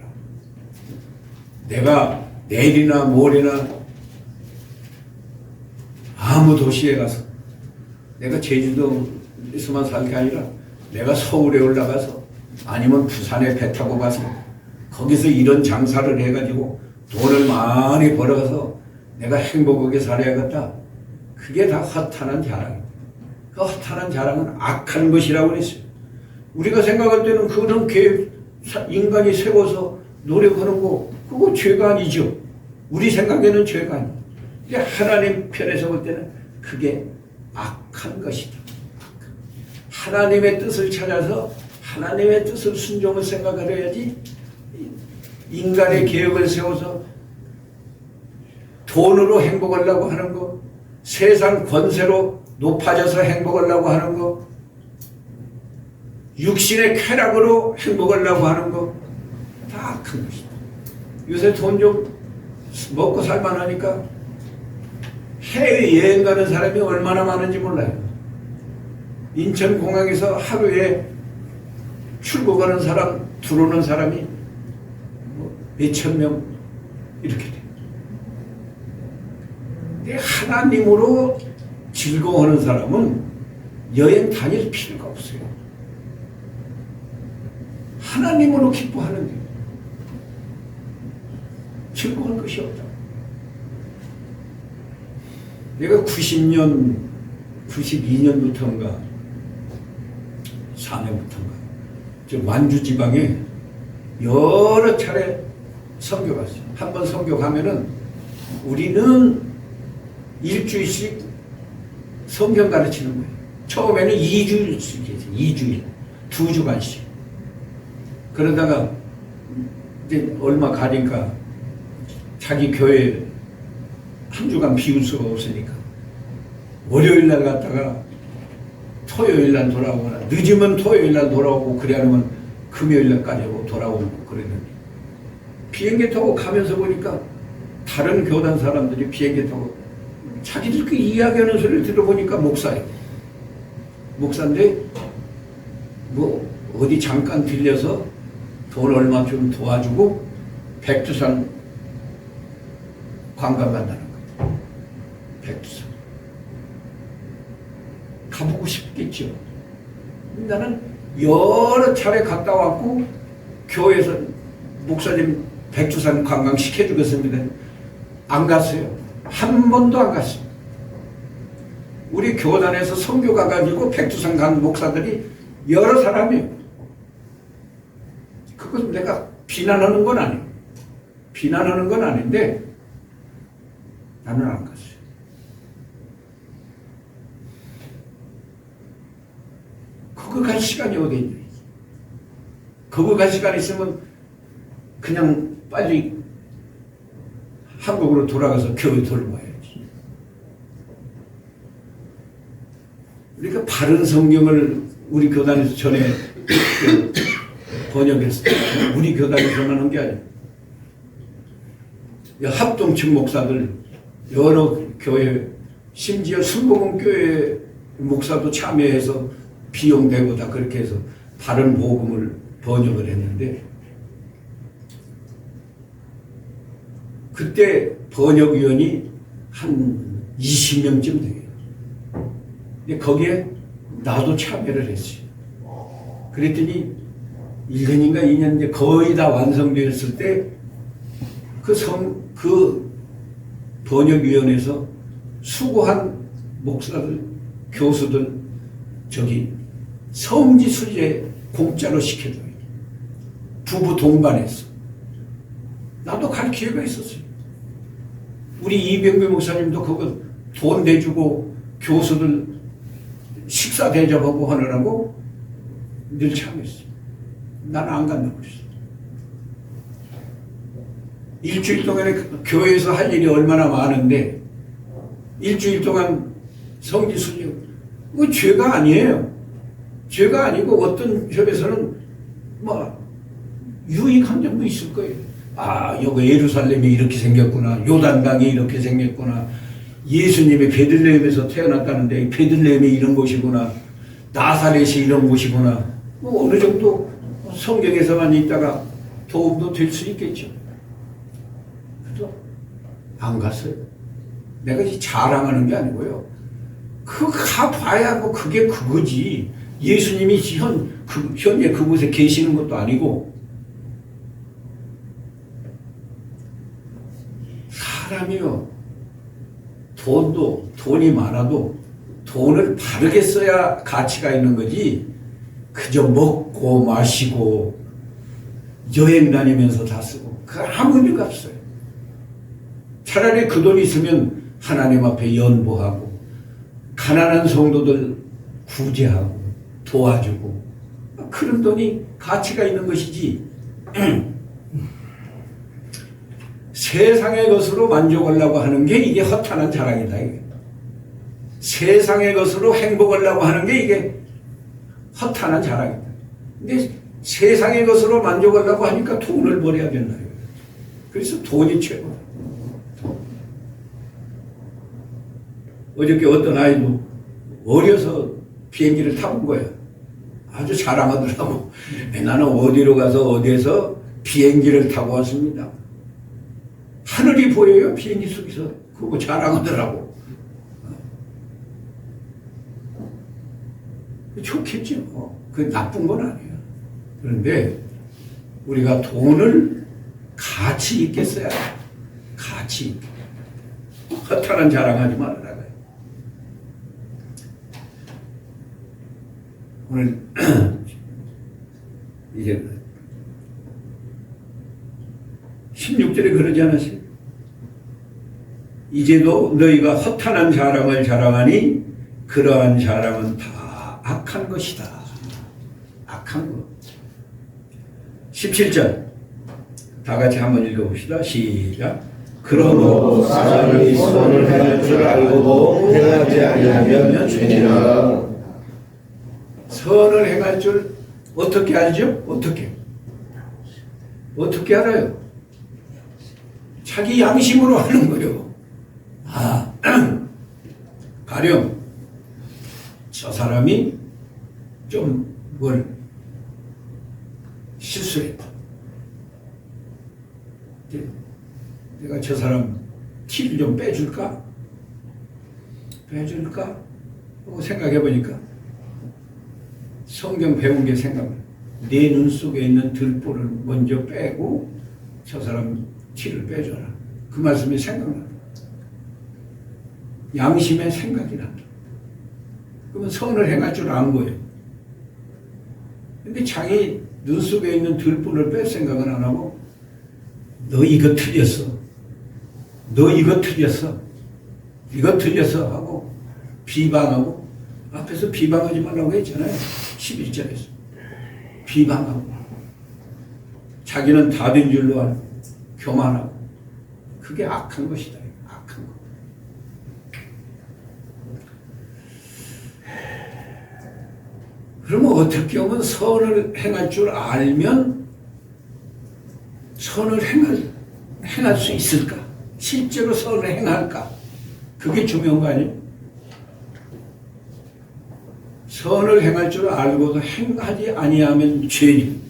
내가 내일이나 모레나 아무 도시에 가서 내가 제주도에서만 살 게 아니라 내가 서울에 올라가서 아니면 부산에 배 타고 가서 거기서 이런 장사를 해가지고 돈을 많이 벌어서 내가 행복하게 살아야겠다. 그게 다 허탄한 자랑입니다. 그 허탄한 자랑은 악한 것이라고 그랬어요. 우리가 생각할 때는 그런 계획, 인간이 세워서 노력하는 거 그거 죄가 아니죠. 우리 생각에는 죄가 아니에요. 근데 하나님 편에서 볼 때는 그게 악한 것이다. 하나님의 뜻을 찾아서 하나님의 뜻을 순종을 생각해야지 인간의 계획을 세워서 돈으로 행복하려고 하는 거, 세상 권세로 높아져서 행복하려고 하는 거, 육신의 쾌락으로 행복하려고 하는 거, 다 악한 것이다. 요새 돈 좀 먹고 살만하니까 해외여행 가는 사람이 얼마나 많은지 몰라요. 인천공항에서 하루에 출국하는 사람, 들어오는 사람이 몇천 명 이렇게 돼요. 근데 하나님으로 즐거워하는 사람은 여행 다닐 필요가 없어요. 하나님으로 기뻐하는 게 즐거운 것이 없다. 내가 90년, 92년부터인가 4년부터인가 저 완주 지방에 여러 차례 선교 갔어요. 한번 선교 가면은 우리는 일주일씩 성경 가르치는 거예요. 처음에는 2주일씩 했어요. 2주일. 2주간씩. 그러다가 이제 얼마 가니까 자기 교회 한 주간 비울 수가 없으니까 월요일 날 갔다가 토요일 날 돌아오거나 늦으면 토요일 날 돌아오고 그래 하면 금요일 날까지 돌아오고 그랬는데 비행기 타고 가면서 보니까 다른 교단 사람들이 비행기 타고 자기들끼리 이야기하는 소리를 들어보니까 목사예요. 목사인데 뭐 어디 잠깐 들려서 돈 얼마 좀 도와주고 백두산 관광 간다는 거예요. 백두산. 가보고 싶겠죠. 나는 여러 차례 갔다 왔고 교회에서 목사님 백두산 관광 시켜주겠습니다. 안 갔어요. 한 번도 안 갔어요. 우리 교단에서 선교 가가지고 백두산 간 목사들이 여러 사람이에요. 그것은 내가 비난하는 건 아니에요. 비난하는 건 아닌데 나는 안 갔어요. 거기 갈 시간이 어디 있냐. 거기 갈 시간 있으면 그냥 빨리 한국으로 돌아가서 교회 돌아와야지. 그러니까 바른 성경을 우리 교단에서 전에 번역했을 때 우리 교단에서만 한 게 아니에요. 합동층 목사들 여러 교회 심지어 순복음교회 목사도 참여해서 비용 내고 다 그렇게 해서 바른 복음을 번역을 했는데 그때 번역위원이 한 20명쯤 돼요. 근데 거기에 나도 참여를 했어요. 그랬더니 1년인가 2년 이제 거의 다 완성되었을 때 그 번역위원회에서 수고한 목사들, 교수들 저기 성지 수제 공짜로 시켜줘요. 부부 동반해서. 나도 갈 기회가 있었어요. 우리 이병배 목사님도 그거 돈 내주고 교수들 식사 대접하고 하느라고 늘 참여했어요. 나는 안 간다고 그랬어요. 일주일 동안에 교회에서 할 일이 얼마나 많은데 일주일 동안 성지 수제 그거 죄가 아니에요. 죄가 아니고 어떤 협에서는 뭐 유익한 점도 있을 거예요. 아, 여기 예루살렘이 이렇게 생겼구나. 요단강이 이렇게 생겼구나. 예수님이 베들레헴에서 태어났다는데 베들레헴이 이런 곳이구나. 나사렛이 이런 곳이구나. 뭐 어느 정도 성경에서만 있다가 도움도 될 수 있겠죠. 그래도 안 갔어요. 내가 이 자랑하는 게 아니고요. 그 가봐야 뭐 그게 그거지. 예수님이 현재 그곳에 계시는 것도 아니고 사람이요. 돈이 많아도 돈을 바르게 써야 가치가 있는 거지. 그저 먹고 마시고 여행 다니면서 다 쓰고 그 아무 의미가 없어요. 차라리 그 돈이 있으면 하나님 앞에 연보하고 가난한 성도들 구제하고 도와주고 그런 돈이 가치가 있는 것이지. 세상의 것으로 만족하려고 하는 게 이게 허탄한 자랑이다. 이게. 세상의 것으로 행복하려고 하는 게 이게 허탄한 자랑이다. 근데 세상의 것으로 만족하려고 하니까 돈을 벌여야 된다. 그래서 돈이 최고다. 어저께 어떤 아이도 어려서 비행기를 타본 거야. 아주 자랑하더라고. 나는 어디로 가서 어디에서 비행기를 타고 왔습니다. 하늘이 보여요. 비행기 속에서. 그거 자랑하더라고. 좋겠죠. 그 나쁜 건 아니에요. 그런데 우리가 돈을 가치 있게 써야 돼. 가치 있게. 허탄한 자랑하지 말아라. 오늘 이제 16절에 그러지 않았어요? 이제도 너희가 허탄한 자랑을 자랑하니 그러한 자랑은 다 악한 것이다. 악한 것. 17절 다 같이 한번 읽어봅시다. 시작. 그러므로 사람이 선을 행할 줄 알고도 행하지 아니하면 죄니라. 선을 행할 줄 어떻게 알죠? 어떻게 알아요? 자기 양심으로 하는 거예요. 가령 저 사람이 좀 뭘 실수했다. 내가 저 사람 티를 좀 빼줄까 하고 생각해 보니까 성경 배운 게 생각나. 내 눈 속에 있는 들보를 먼저 빼고 저 사람 티를 빼줘라. 그 말씀이 생각나. 양심의 생각이 난다. 그러면 선을 행할 줄 아는 거예요. 근데 자기 눈 속에 있는 들보를 뺄 생각은 안 하고 너 이거 틀렸어. 이거 틀렸어 하고 비방하고 앞에서 비방하지 말라고 했잖아요. 11절에서 비방하고 자기는 답인 줄로 알고 교만하고 그게 악한 것이다. 악한 것. 그러면 어떻게 하면 선을 행할 줄 알면 선을 행할 수 있을까? 실제로 선을 행할까? 그게 중요한 거 아니에요? 선을 행할 줄 알고도 행하지 아니하면 죄니.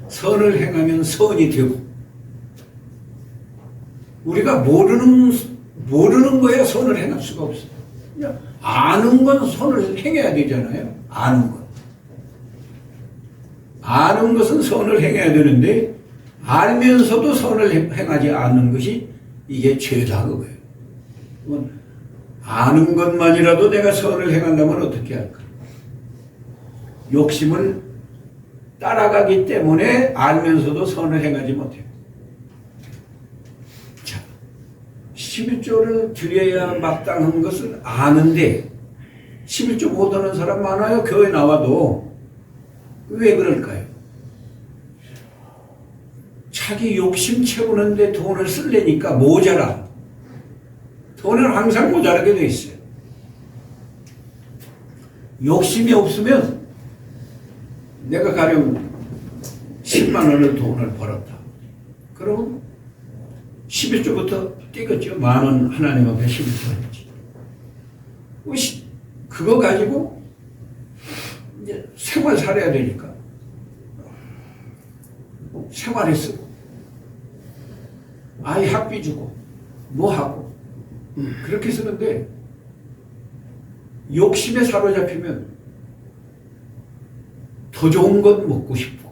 선을 행하면 선이 되고. 우리가 모르는 거야 선을 행할 수가 없어. 아는 건 선을 행해야 되잖아요. 아는 것은 선을 행해야 되는데 알면서도 선을 행하지 않는 것이 이게 죄다 그거예요. 아는 것만이라도 내가 선을 행한다면 어떻게 할까? 욕심을 따라가기 때문에 알면서도 선을 행하지 못해요. 자, 11조를 드려야 마땅한 것을 아는데 11조 못하는 사람 많아요. 교회 나와도. 왜 그럴까요? 자기 욕심 채우는데 돈을 쓰려니까 모자라. 돈은 항상 모자라게 돼 있어요. 욕심이 없으면 내가 가령 10만 원을 돈을 벌었다. 그럼 11조부터 띄겠죠. 10,000원 하나님 앞에 11조 했지. 그거 가지고 이제 생활 살아야 되니까 생활에 쓰고 아이 학비 주고 뭐 하고 그렇게 쓰는데 욕심에 사로잡히면 더 좋은 것 먹고 싶고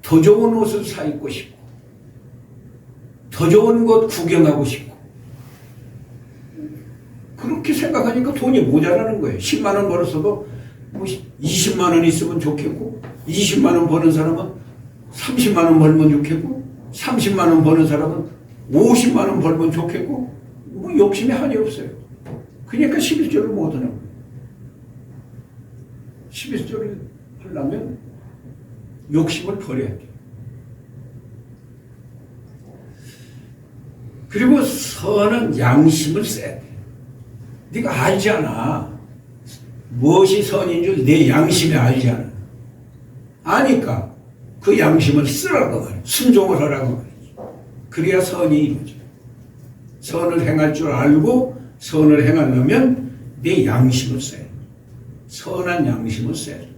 더 좋은 옷을 사 입고 싶고 더 좋은 곳 구경하고 싶고 그렇게 생각하니까 돈이 모자라는 거예요. 10만 원 벌었어도 뭐 20만 원 있으면 좋겠고 20만 원 버는 사람은 30만 원 벌면 좋겠고 30만 원 버는 사람은 50만 원 벌면 좋겠고 뭐 욕심이 한이 없어요. 그러니까 11조를 못 하는 거예요. 11조를 하려면 욕심을 버려야 돼요. 그리고 선은 양심을 써야 돼. 네가 알잖아. 무엇이 선인 줄 내 양심이 알잖아. 아니까 그 양심을 쓰라고 말이야. 순종을 하라고 말이지. 그래야 선이 이루어져. 선을 행할 줄 알고 선을 행하려면 내 양심을 써야 돼. 선한 양심을 써야 돼.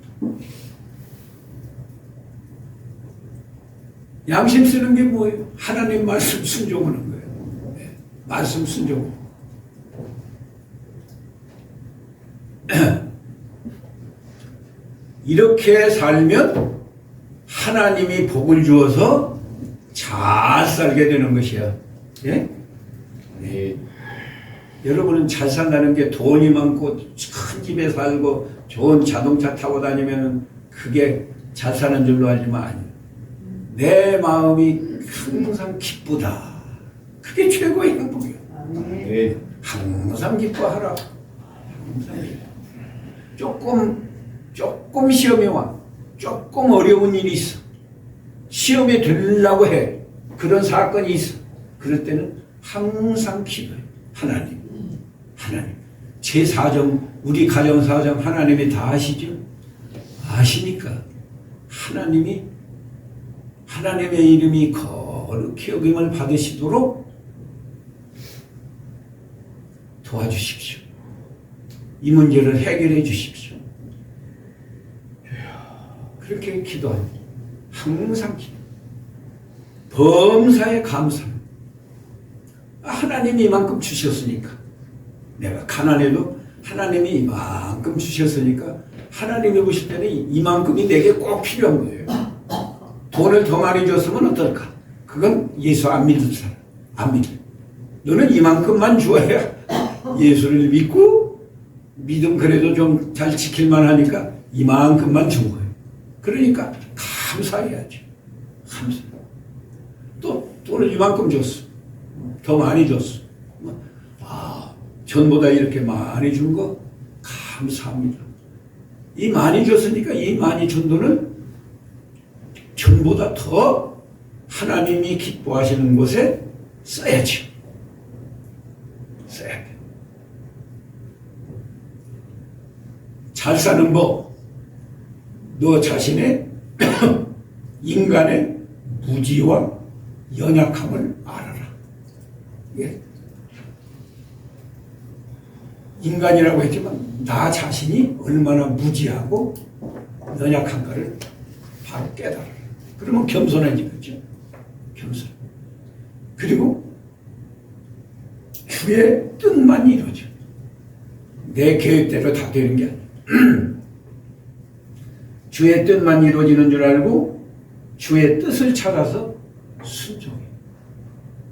양심 쓰는 게 뭐예요? 하나님 말씀 순종하는 거예요. 네. 말씀 순종. 이렇게 살면 하나님이 복을 주어서 잘 살게 되는 것이야. 예? 네. 여러분은 잘 산다는 게 돈이 많고 큰 집에 살고 좋은 자동차 타고 다니면 그게 잘 사는 줄로 알지만 아니에요. 내 마음이 항상 기쁘다. 그게 최고의 행복이야. 네. 항상 기뻐하라. 항상 기뻐. 조금 시험이 와. 조금 어려운 일이 있어. 시험에 들려고 해. 그런 사건이 있어. 그럴 때는 항상 기도해. 하나님. 제 사정, 우리 가정 사정 하나님이 다 아시죠? 아시니까 하나님의 이름이 거룩히 여김을 받으시도록 도와주십시오. 이 문제를 해결해 주십시오. 그렇게 기도합니다. 항상 기도. 범사에 감사합니다. 하나님이 이만큼 주셨으니까 내가 가난해도 하나님이 이만큼 주셨으니까 하나님이 보실 때는 이만큼이 내게 꼭 필요한 거예요. 돈을 더 많이 줬으면 어떨까? 그건 예수 안 믿는 사람. 안 믿어. 너는 이만큼만 줘야 예수를 믿고 믿음 그래도 좀 잘 지킬만 하니까 이만큼만 준 거예요. 그러니까 감사해야지. 감사. 또 돈을 이만큼 줬어. 더 많이 줬어. 전보다 이렇게 많이 준 거 감사합니다. 이 많이 줬으니까 이 많이 준 돈을 전보다 더 하나님이 기뻐하시는 곳에 써야지. 써야 돼. 잘 사는 법. 너 자신의 인간의 무지와 연약함을 알아라. 예. 인간이라고 했지만 나 자신이 얼마나 무지하고 연약한가를 바로 깨달아라. 그러면 겸손해지겠죠. 겸손. 그리고 주의 뜻만 이루어져. 내 계획대로 다 되는 게 아니야. 주의 뜻만 이루어지는 줄 알고 주의 뜻을 찾아서 순종해.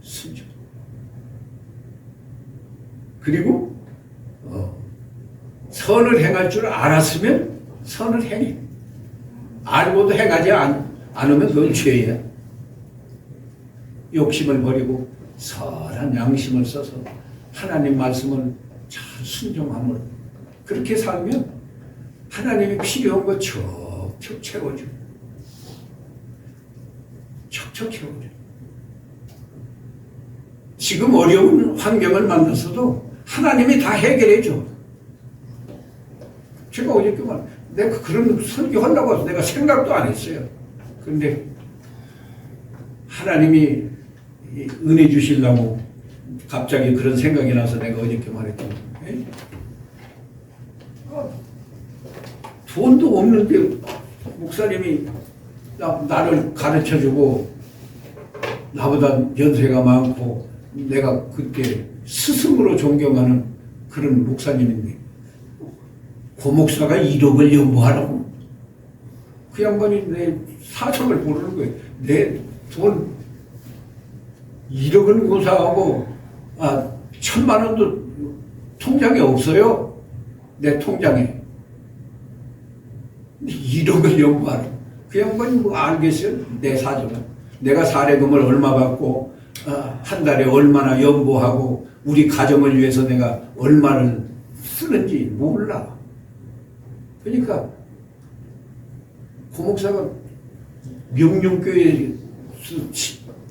순종. 그리고 선을 행할 줄 알았으면 선을 행해. 알고도 행하지 않으면 그건 죄야. 욕심을 버리고 선한 양심을 써서 하나님 말씀을 잘 순종함을 그렇게 살면 하나님이 필요한 거 척척 채워줘. 척척 채워줘. 지금 어려운 환경을 만났어도 하나님이 다 해결해줘. 제가 어저께 내가 그런 설교하려고 해서 내가 생각도 안 했어요. 그런데 하나님이 은혜 주시려고 갑자기 그런 생각이 나서 내가 어저께 말했던 거예요. 돈도 없는데 목사님이 나를 가르쳐주고 나보다 연세가 많고 내가 그때 스승으로 존경하는 그런 목사님인데 고 목사가 1억을 연보하라고 그 양반이 내 사정을 모르는 거예요. 내 돈 1억은 고사하고 1,000만 원도 통장에 없어요. 내 통장에 1억을 연보하라고 그 양반이 뭐 알겠어요? 내 사정은 내가 사례금을 얼마 받고 한 달에 얼마나 연보하고 우리 가정을 위해서 내가 얼마를 쓰는지 몰라. 그러니까 고 목사가 명령교회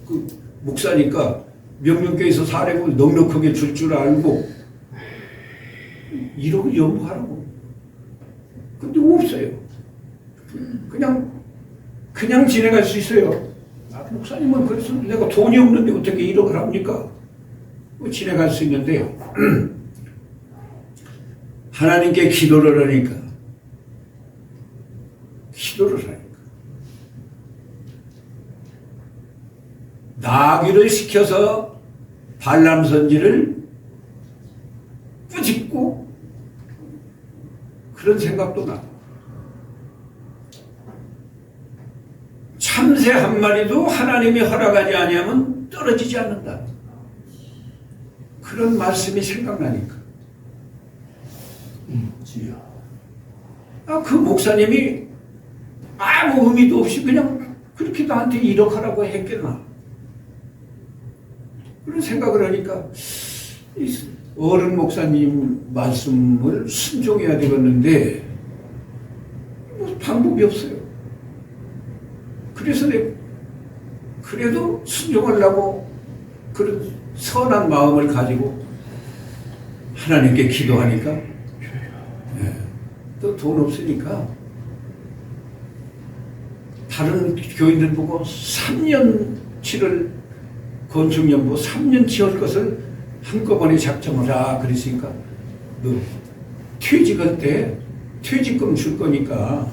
그 목사니까 명령교회에서 사례금을 넉넉하게 줄 줄 알고 1억을 연보하라고. 근데 없어요. 그냥 지내갈 수 있어요. 목사님은 그래서 내가 돈이 없는데 어떻게 1억을 합니까? 지내갈 수 있는데요. 하나님께 기도를 하니까 나귀를 시켜서 발람 선지를 꾸짖고 그런 생각도 나. 참새 한 마리도 하나님이 허락하지 아니하면 떨어지지 않는다. 그런 말씀이 생각나니까. 그 목사님이 아무 의미도 없이 그냥 그렇게 나한테 1억 하라고 했겠나. 그런 생각을 하니까 어른 목사님 말씀을 순종해야 되겠는데 뭐 방법이 없어요. 그래서 그래도 순종하려고 그런 선한 마음을 가지고 하나님께 기도하니까 또 돈 없으니까 다른 교인들 보고 3년치를 건축연보 3년치 할 것을 한꺼번에 작정을 그랬으니까 너 퇴직할 때 퇴직금 줄 거니까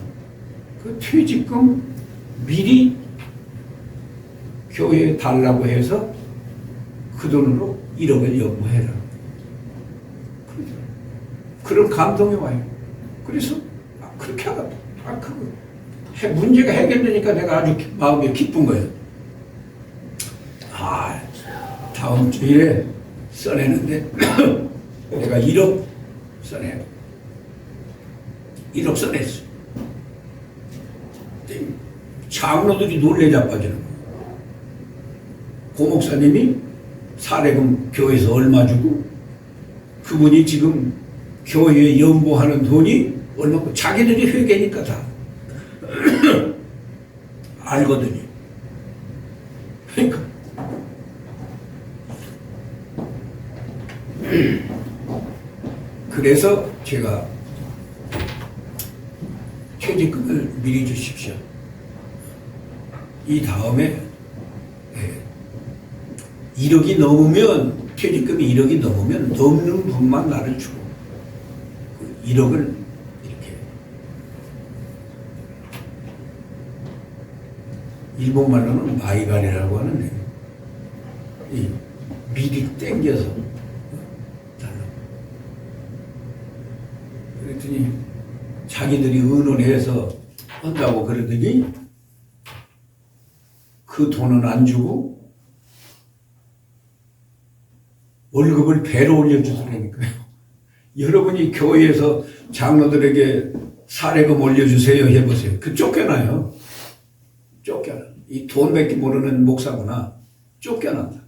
그 퇴직금 미리 교회에 달라고 해서 그 돈으로 1억을 연보해라. 그런 감동이 와요. 그래서 그렇게 하다 문제가 해결되니까 내가 아주 마음이 기쁜 거예요. 다음 주일에 써내는데 내가 1억 써내요. 1억 써냈어. 장로들이 놀래 자빠지는 거예요. 고 목사님이 사례금 교회에서 얼마 주고 그분이 지금 교회에 연보하는 돈이 얼마고 자기들이 회계니까 다 알거든요. 그러니까 그래서 제가 퇴직금을 미리 주십시오. 이 다음에 1억이 넘으면 퇴직금이 1억이 넘으면 넘는 분만 나를 주고 1억을 이렇게 일본 말로는 마이가리라고 하는데 미리 땡겨서 달라고. 그랬더니 자기들이 의논해서 한다고 그러더니 그 돈은 안 주고 월급을 배로 올려주더라니까요. 여러분이 교회에서 장로들에게 사례금 올려주세요 해보세요. 그 쫓겨나요. 쫓겨나. 이 돈밖에 모르는 목사구나. 쫓겨난다.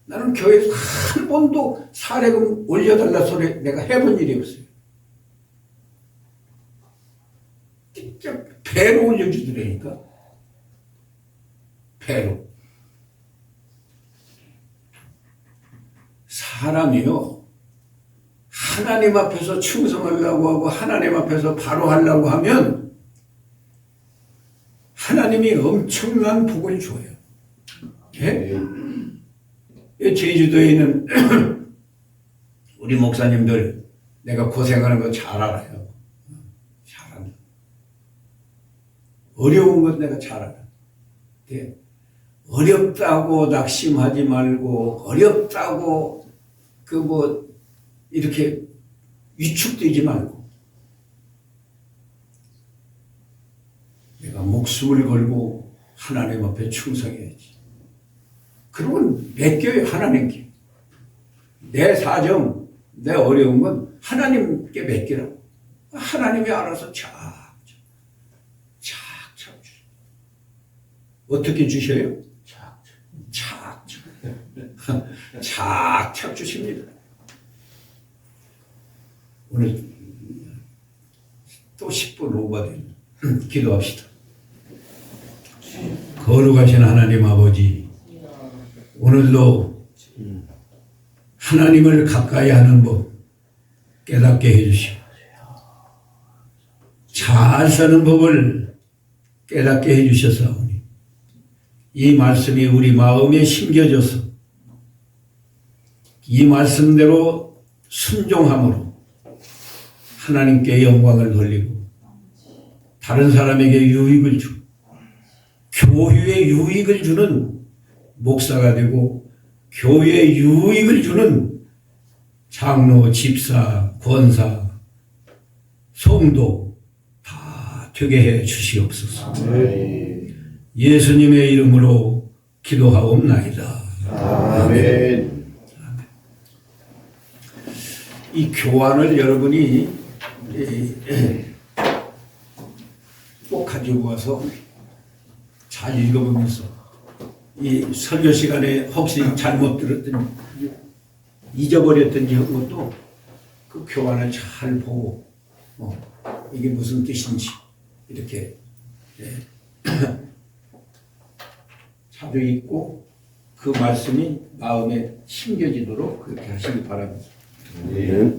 나는 교회에서 한 번도 사례금 올려달라 소리 내가 해본 일이 없어요. 진짜 배로 올려주더라니까. 배로. 사람이요. 하나님 앞에서 충성하려고 하고 하나님 앞에서 바로 하려고 하면 하나님이 엄청난 복을 줘요. 예? 제주도에 있는 우리 목사님들 내가 고생하는 거 잘 알아요. 잘한다. 어려운 건 내가 잘 알아. 네. 어렵다고 낙심하지 말고 어렵다고 그 뭐 이렇게 위축되지 말고 내가 목숨을 걸고 하나님 앞에 충성해야지. 그러면 맡겨요 하나님께. 내 사정, 내 어려운 건 하나님께 맡기라고. 하나님이 알아서 착착 주셔. 어떻게 주셔요? 착착 주십니다. 오늘 또 10분 오버된 기도합시다. 거룩하신 하나님 아버지, 오늘도 하나님을 가까이 하는 법 깨닫게 해주시고 잘 사는 법을 깨닫게 해주셔서오니 이 말씀이 우리 마음에 심겨져서 이 말씀대로 순종함으로 하나님께 영광을 돌리고 다른 사람에게 유익을 주고 교회에 유익을 주는 목사가 되고 교회에 유익을 주는 장로, 집사, 권사, 성도 다 되게 해 주시옵소서. 예수님의 이름으로 기도하옵나이다. 아멘. 이 교환을 여러분이 꼭 가지고 와서 잘 읽어보면서 이 설교 시간에 혹시 잘못 들었던 잊어버렸던지 한 것도 그 교환을 잘 보고 이게 무슨 뜻인지 이렇게 자주 읽고 그 말씀이 마음에 심겨지도록 그렇게 하시기 바랍니다. 네.